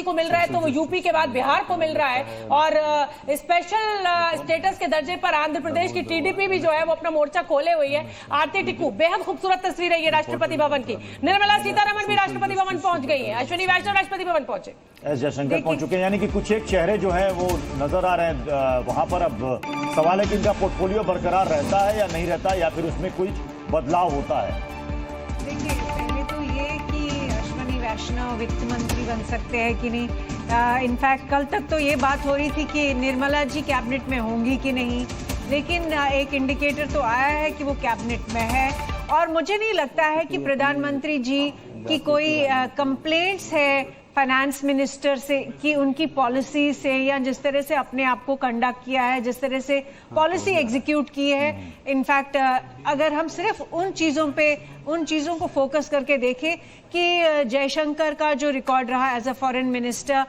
को मिल रहा है तो वो यूपी के बाद बिहार को मिल रहा है, और स्पेशल स्टेटस के दर्जे पर आंध्र प्रदेश की टीडीपी भी जो है वो अपना मोर्चा खोले हुई है। आरती टिक्कू, बेहद खूबसूरत तस्वीर है ये राष्ट्रपति भवन की। निर्मला सीतारमण भी राष्ट्रपति भवन पहुंच गई है, अश्विनी वैष्णव राष्ट्रपति भवन पहुंचे, एस जयशंकर पहुंच चुके हैं, यानी कि कुछ एक चेहरे जो है वो नजर आ रहे हैं वहां पर। अब सवाल है कि इनका पोर्टफोलियो बरकरार रहता है या नहीं रहता, या फिर उसमें कोई बदलाव होता है। देखिए, पहले तो ये कि अश्विनी वैष्णव वित्त मंत्री बन सकते हैं कि नहीं। इनफैक्ट कल तक तो ये बात हो रही थी कि निर्मला जी कैबिनेट में होंगी कि नहीं, लेकिन एक इंडिकेटर तो आया है कि वो कैबिनेट में है। और मुझे नहीं लगता है कि प्रधानमंत्री जी की कोई कंप्लेंट्स है फाइनेंस मिनिस्टर से कि उनकी पॉलिसी से, या जिस तरह से अपने आप को कंडक्ट किया है, जिस तरह से पॉलिसी एग्जीक्यूट की है। इनफैक्ट अगर हम सिर्फ उन चीज़ों को फोकस करके देखें कि जयशंकर का जो रिकॉर्ड रहा एज अ फॉरेन मिनिस्टर,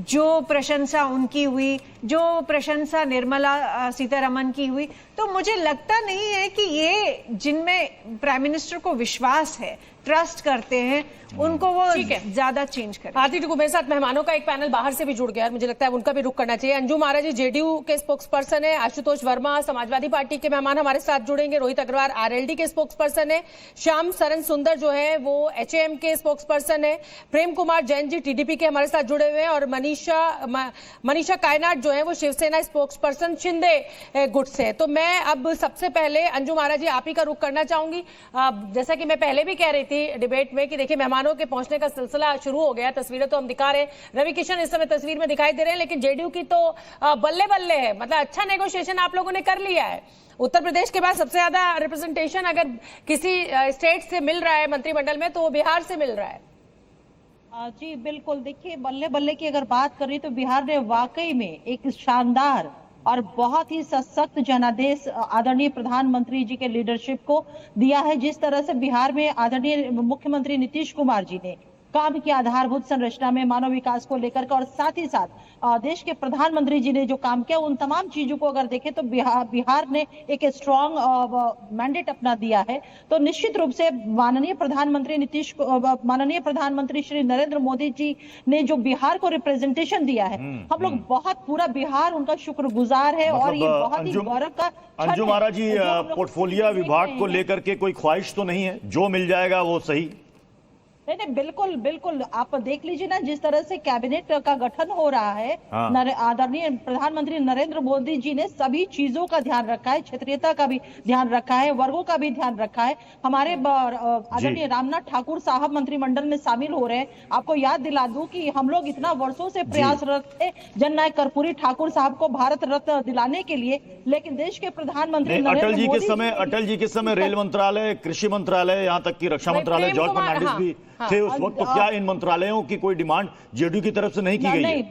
जो प्रशंसा उनकी हुई, जो प्रशंसा निर्मला सीतारमण की हुई, तो मुझे लगता नहीं है कि ये जिनमें प्राइम मिनिस्टर को विश्वास है, ट्रस्ट करते हैं, उनको वो ज्यादा चेंज करें। आरती टिक्कू, मेरे साथ मेहमानों का एक पैनल बाहर से भी जुड़ गया है, मुझे लगता है उनका भी रुख करना चाहिए। अंजू महाराज जी जेडीयू के स्पोक्स पर्सन है, आशुतोष वर्मा समाजवादी पार्टी के मेहमान हमारे साथ जुड़ेंगे, रोहित अग्रवाल आरएलडी के स्पोक्स पर्सन है, श्याम सरन सुंदर जो है वो एचएएम के स्पोक्स पर्सन है, प्रेम कुमार जैन जी टीडीपी के हमारे साथ जुड़े हुए हैं, और मनीषा कायनाट जो है वो शिवसेना स्पोक्स पर्सन शिंदे गुट से। तो मैं अब सबसे पहले अंजू महाराज जी आप ही का रुख करना चाहूंगी। जैसा कि मैं पहले भी कह रही थी डिबेट में कि देखिए मेहमानों के पहुंचने का सिलसिला शुरू हो गया, तस्वीरें तो हम दिखा रहे हैं, रवि किशन इस समय तस्वीर में दिखाई दे रहे हैं, लेकिन जेडीयू की तो बल्ले बल्ले है, मतलब अच्छा नेगोशिएशन आप लोगों ने कर लिया है। उत्तर प्रदेश के बाद सबसे ज्यादा रिप्रेजेंटेशन अगर किसी स्टेट से मिल रहा है मंत्रिमंडल में तो वो बिहार से मिल रहा है। जी बिल्कुल, देखिए बल्ले बल्ले की अगर बात करें तो बिहार ने वाकई में एक शानदार और बहुत ही सशक्त जनादेश आदरणीय प्रधानमंत्री जी के लीडरशिप को दिया है। जिस तरह से बिहार में आदरणीय मुख्यमंत्री नीतीश कुमार जी ने काम की आधारभूत संरचना में मानव विकास को लेकर के, और साथ ही साथ देश के प्रधानमंत्री जी ने जो काम किया, उन तमाम चीजों को अगर देखें तो बिहार ने एक स्ट्रॉन्ग मैंडेट अपना दिया है। तो निश्चित रूप से माननीय प्रधानमंत्री श्री नरेंद्र मोदी जी ने जो बिहार को रिप्रेजेंटेशन दिया है, हम लोग बहुत पूरा बिहार उनका शुक्रगुजार है। और ये बहुत ही गौरव का अंजू महाराज जी, पोर्टफोलियो विभाग को लेकर के कोई ख्वाहिश तो नहीं है, जो मिल जाएगा वो सही? नहीं, बिल्कुल बिल्कुल, आप देख लीजिए ना जिस तरह से कैबिनेट का गठन हो रहा है। आदरणीय प्रधानमंत्री नरेंद्र मोदी जी ने सभी चीजों का ध्यान रखा है, क्षेत्रीयता का भी ध्यान रखा है, वर्गों का भी ध्यान रखा है। हमारे आदरणीय रामनाथ ठाकुर साहब मंत्रिमंडल में शामिल हो रहे हैं। आपको याद दिला दूं कि हम लोग इतना वर्षों से प्रयासरत थे जननायक कर्पूरी ठाकुर साहब को भारत रत्न दिलाने के लिए, लेकिन देश के प्रधानमंत्री अटल जी के समय रेल मंत्रालय, कृषि मंत्रालय, यहाँ तक की रक्षा मंत्रालय जॉर्ज फर्नांडिस भी थे उस वक्त। तो क्या इन मंत्रालयों की कोई डिमांड जेडीयू की तरफ से नहीं की गई है? नहीं,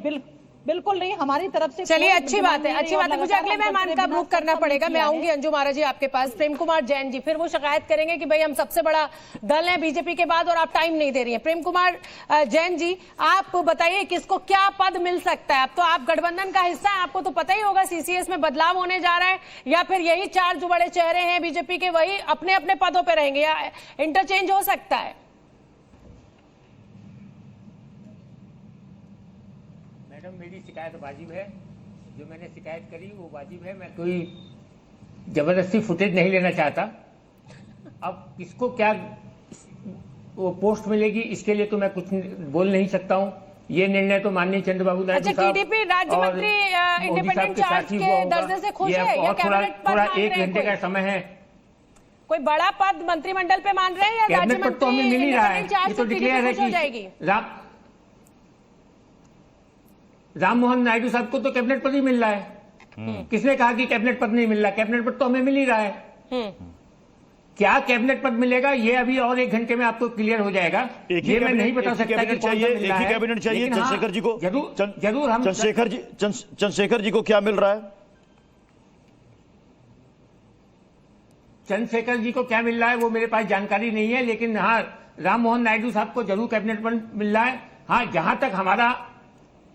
बिल्कुल नहीं, हमारी तरफ से। चलिए, अच्छी बात है, अच्छी बात है। मुझे अगले मेहमान का रुख करना पड़ेगा, मैं आऊंगी अंजू महाराज जी आपके पास। प्रेम कुमार जैन जी, फिर वो शिकायत करेंगे कि भाई हम सबसे बड़ा दल है बीजेपी के बाद और आप टाइम नहीं दे रही है। प्रेम कुमार जैन जी, आप बताइए किसको क्या पद मिल सकता है? अब तो आप गठबंधन का हिस्सा है, आपको तो पता ही होगा सीसीएस में बदलाव होने जा रहा है, या फिर यही चार जो बड़े चेहरे हैं बीजेपी के वही अपने अपने पदों पर रहेंगे, या इंटरचेंज हो सकता है? मैडम, मेरी शिकायत वाजिब है, जो मैंने शिकायत करी वो वाजिब है। मैं कोई जबरदस्ती फुटेज नहीं लेना चाहता। अब किसको क्या वो पोस्ट मिलेगी इसके लिए तो मैं कुछ बोल नहीं सकता हूँ। ये निर्णय तो माननीय चंद्रबाबू नायडू साहब टीडीपी राज्य मंत्री इंडिपेंडेंट चार्ज के दर्जे से खुश है या कैबिनेट थोड़ा 1 घंटे का समय है। कोई बड़ा पद मंत्रिमंडल पे मान रहे हैं या राज्य पद तो हमें मिल ही रहा है, ये तो डिक्लेयर है कि राममोहन नायडू साहब को तो कैबिनेट पद ही मिल रहा है। किसने कहा कि कैबिनेट पद नहीं मिल रहा? कैबिनेट पद तो हमें मिल ही रहा है। क्या कैबिनेट पद मिलेगा ये अभी और 1 घंटे में आपको क्लियर हो जाएगा। ये मैं नहीं बता सकता कि चाहिए, एक ही कैबिनेट चाहिए। चंद्रशेखर जी को जरूर हम चंद्रशेखर जी को क्या मिल रहा है? चंद्रशेखर जी को क्या मिल रहा है वो मेरे पास जानकारी नहीं है, लेकिन हाँ राममोहन नायडू साहब को जरूर कैबिनेट पद मिल रहा है। हाँ,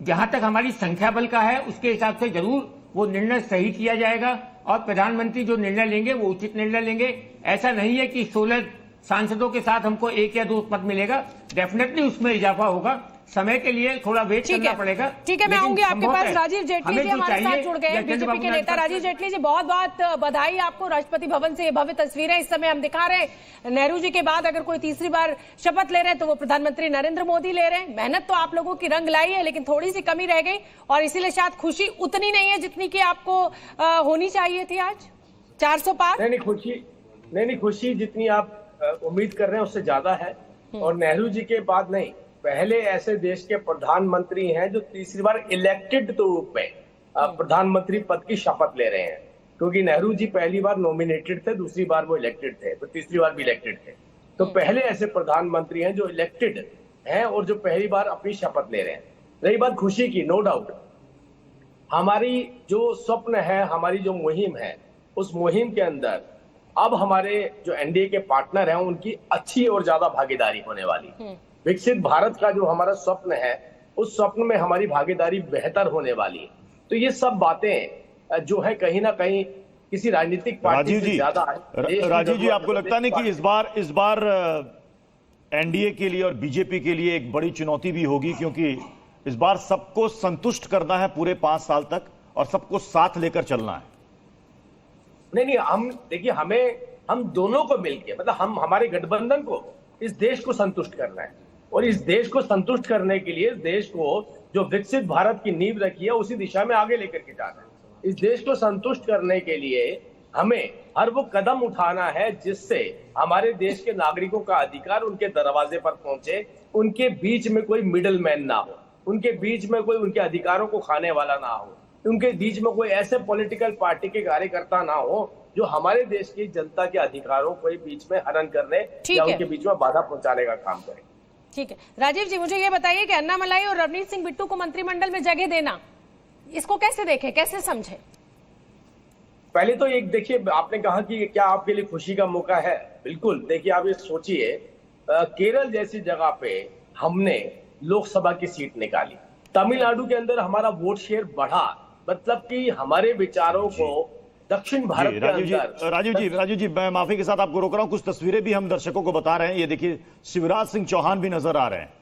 जहां तक हमारी संख्या बल का है उसके हिसाब से जरूर वो निर्णय सही किया जाएगा और प्रधानमंत्री जो निर्णय लेंगे वो उचित निर्णय लेंगे। ऐसा नहीं है कि 16 सांसदों के साथ हमको 1 या 2 पद मिलेगा, डेफिनेटली उसमें इजाफा होगा। समय के लिए थोड़ा वेट ठीक करना है, पड़ेगा। ठीक है, मैं लेकिन आऊंगी आपके संभव पास। है, राजीव जेटली हमें जी जो हमारे साथ चाहिए, जुड़ गए हैं, या बीजेपी चंद्रबाबू के नायडू नेता। साहब राजीव जेटली जी, बहुत बहुत बधाई आपको। राष्ट्रपति भवन से ये भव्य तस्वीरें इस समय हम दिखा रहे हैं। नेहरू जी के बाद अगर कोई तीसरी बार शपथ ले रहे हैं तो वो प्रधानमंत्री नरेंद्र मोदी ले रहे हैं। मेहनत तो आप लोगों की रंग लाई है, लेकिन थोड़ी सी कमी रह गई और इसीलिए शायद खुशी उतनी नहीं है जितनी कि आपको होनी चाहिए थी। आज 400 पार। नहीं, खुशी जितनी आप उम्मीद कर रहे हैं उससे ज्यादा है। और नेहरू जी के बाद नहीं, पहले ऐसे देश के प्रधानमंत्री हैं जो तीसरी बार इलेक्टेड तो रूप में प्रधानमंत्री पद की शपथ ले रहे हैं। क्योंकि नेहरू जी पहली बार नॉमिनेटेड थे, दूसरी बार वो इलेक्टेड थे, तो तीसरी बार भी इलेक्टेड थे। तो पहले ऐसे प्रधानमंत्री हैं जो इलेक्टेड हैं और जो पहली बार अपनी शपथ ले रहे हैं। रही बात खुशी की, नो डाउट हमारी जो स्वप्न है, हमारी जो मुहिम है, उस मुहिम के अंदर अब हमारे जो एनडीए के पार्टनर हैं उनकी अच्छी और ज्यादा भागीदारी होने वाली। विकसित भारत का जो हमारा स्वप्न है, उस स्वप्न में हमारी भागीदारी बेहतर होने वाली है। तो ये सब बातें जो है कहीं ना कहीं किसी राजनीतिक पार्टी से ज्यादा है। राजीव जी, आपको लगता नहीं कि इस बार एनडीए के लिए और बीजेपी के लिए एक बड़ी चुनौती भी होगी, क्योंकि इस बार सबको संतुष्ट करना है पूरे 5 साल तक और सबको साथ लेकर चलना है? नहीं, हम देखिए, हम दोनों को मिलकर, मतलब हम हमारे गठबंधन को इस देश को संतुष्ट करना है। और इस देश को संतुष्ट करने के लिए, देश को जो विकसित भारत की नींव रखी है उसी दिशा में आगे लेकर के जाना है। इस देश को संतुष्ट करने के लिए हमें हर वो कदम उठाना है जिससे हमारे देश के नागरिकों का अधिकार उनके दरवाजे पर पहुंचे, उनके बीच में कोई मिडल मैन ना हो, उनके बीच में कोई उनके अधिकारों को खाने वाला ना हो, उनके बीच में कोई ऐसे पॉलिटिकल पार्टी के कार्यकर्ता ना हो जो हमारे देश की जनता के अधिकारों को बीच में हनन करने या उनके बीच में बाधा पहुंचाने का काम करे। ठीक है, राजीव जी मुझे ये बताइए कि अन्नामलाई और रवनीत सिंह बिट्टू को मंत्रिमंडल में जगह देना, इसको कैसे देखें, कैसे समझे? पहले तो एक देखिए, आपने कहा कि क्या आपके लिए खुशी का मौका है। बिल्कुल, देखिए आप ये सोचिए, केरल जैसी जगह पे हमने लोकसभा की सीट निकाली, तमिलनाडु के अंदर हमारा वोट शेयर बढ़ा, मतलब कि हमारे विचारों को दक्षिण भारत के अंदर। राजीव जी, मैं माफी के साथ आपको रोक रहा हूं। कुछ तस्वीरें भी हम दर्शकों को बता रहे हैं। ये देखिए, शिवराज सिंह चौहान भी नजर आ रहे हैं।